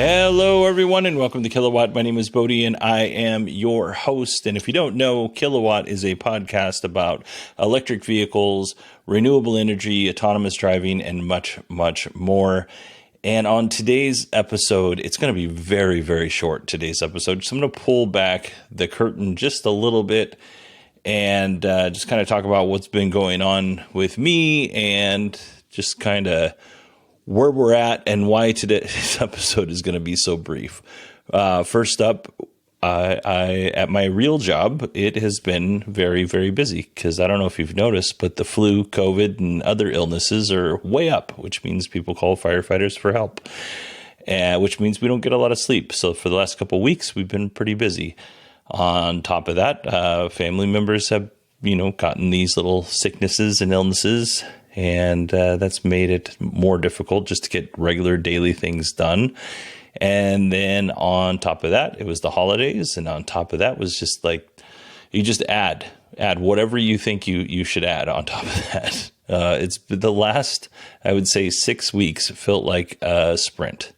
Hello, everyone, and welcome to Kilowatt. My name is Bodie, and I am your host. And if you don't know, Kilowatt is a podcast about electric vehicles, renewable energy, autonomous driving, and much, much more. And on today's episode, it's going to be very, very short, today's episode. So I'm going to pull back the curtain just a little bit and just kind of talk about what's been going on with me and just kind of where we're at and why today's episode is going to be so brief. First up, I at my real job, it has been very, very busy because I don't know if you've noticed, but the flu, COVID, and other illnesses are way up, which means people call firefighters for help, which means we don't get a lot of sleep. So for the last couple of weeks, we've been pretty busy. On top of that, family members have, gotten these little sicknesses and illnesses, and that's made it more difficult just to get regular daily things done. And then on top of that, it was the holidays. And on top of that was just like, you just add whatever you think you should add on top of that. It's the last, I would say, 6 weeks felt like a sprint.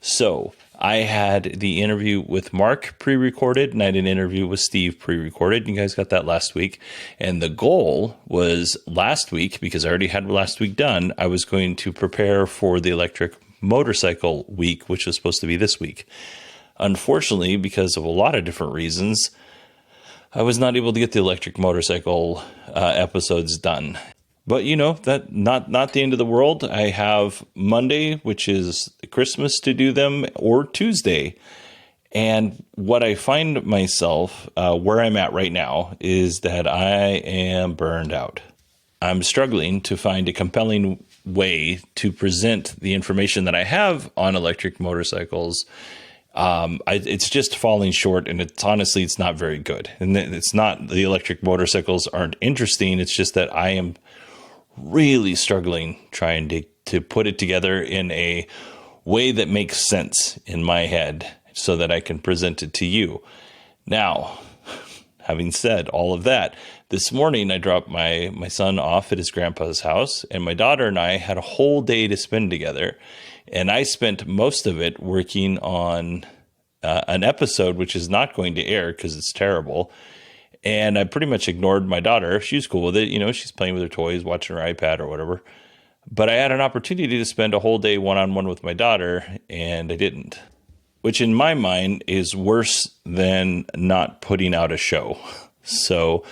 So I had the interview with Mark pre-recorded, and I had an interview with Steve pre-recorded. You guys got that last week. And the goal was last week, because I already had last week done, I was going to prepare for the electric motorcycle week, which was supposed to be this week. Unfortunately, because of a lot of different reasons, I was not able to get the electric motorcycle episodes done. But that not the end of the world. I have Monday, which is Christmas, to do them, or Tuesday. And what I find myself where I'm at right now is that I am burned out. I'm struggling to find a compelling way to present the information that I have on electric motorcycles. It's just falling short, and it's not very good. And it's not the electric motorcycles aren't interesting. It's just that I am really struggling trying to put it together in a way that makes sense in my head so that I can present it to you. Now, having said all of that, this morning I dropped my son off at his grandpa's house, and my daughter and I had a whole day to spend together. And I spent most of it working on an episode which is not going to air because it's terrible. And I pretty much ignored my daughter. She was cool with it. She's playing with her toys, watching her iPad or whatever. But I had an opportunity to spend a whole day one-on-one with my daughter, and I didn't. Which in my mind is worse than not putting out a show. So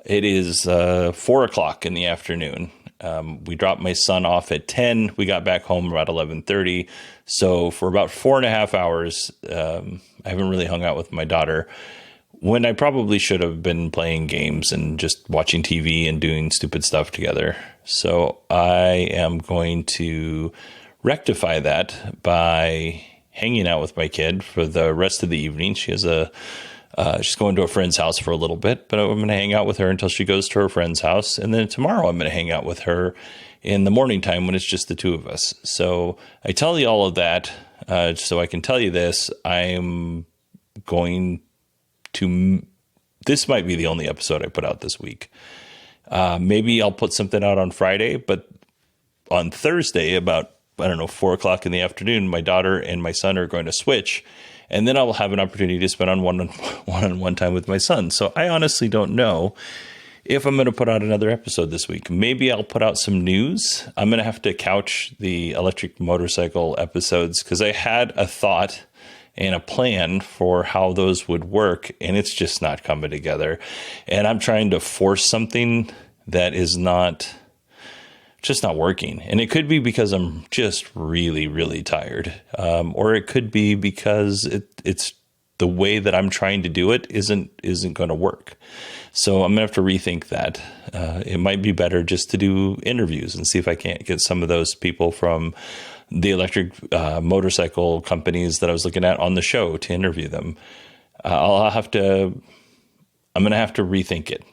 it is 4 o'clock in the afternoon. We dropped my son off at 10. We got back home about 11:30. So for about 4.5 hours, I haven't really hung out with my daughter, when I probably should have been playing games and just watching TV and doing stupid stuff together. So I am going to rectify that by hanging out with my kid for the rest of the evening. She has she's going to a friend's house for a little bit, but I'm going to hang out with her until she goes to her friend's house. And then tomorrow I'm going to hang out with her in the morning time when it's just the two of us. So I tell you all of that so I can tell you this. I'm going to, this might be the only episode I put out this week. Maybe I'll put something out on Friday, but on Thursday about, 4 o'clock in the afternoon, my daughter and my son are going to switch, and then I will have an opportunity to spend one-on-one time with my son. So I honestly don't know if I'm going to put out another episode this week. Maybe I'll put out some news. I'm going to have to couch the electric motorcycle episodes because I had a thought and a plan for how those would work, and it's just not coming together. And I'm trying to force something that is just not working. And it could be because I'm just really, really tired. Or it could be because it's the way that I'm trying to do it isn't going to work. So I'm going to have to rethink that. It might be better just to do interviews and see if I can't get some of those people from the electric motorcycle companies that I was looking at on the show to interview them. I'm going to have to rethink it,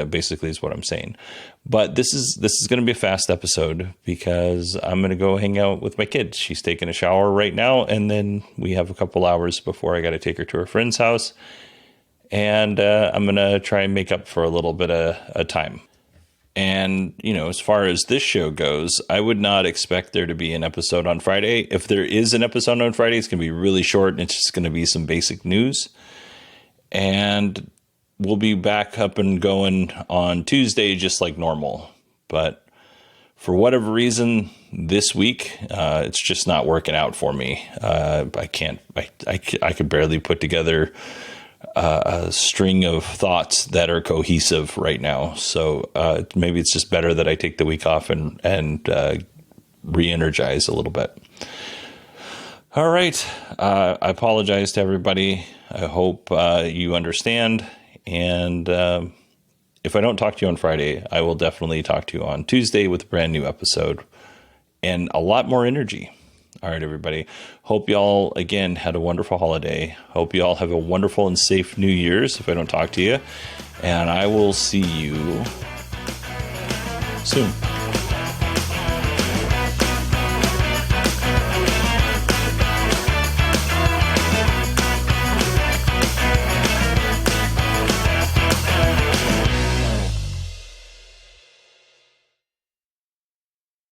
basically is what I'm saying. But this is going to be a fast episode because I'm going to go hang out with my kid. She's taking a shower right now, and then we have a couple hours before I got to take her to her friend's house. And I'm going to try and make up for a little bit of time. And, as far as this show goes, I would not expect there to be an episode on Friday. If there is an episode on Friday, it's going to be really short, and it's just going to be some basic news. And we'll be back up and going on Tuesday just like normal. But for whatever reason, this week, it's just not working out for me. I could barely put together a string of thoughts that are cohesive right now. So maybe it's just better that I take the week off and re-energize a little bit. All right. I apologize to everybody. I hope you understand. And if I don't talk to you on Friday, I will definitely talk to you on Tuesday with a brand new episode and a lot more energy. All right, everybody. Hope y'all, again, had a wonderful holiday. Hope y'all have a wonderful and safe New Year's if I don't talk to you. And I will see you soon.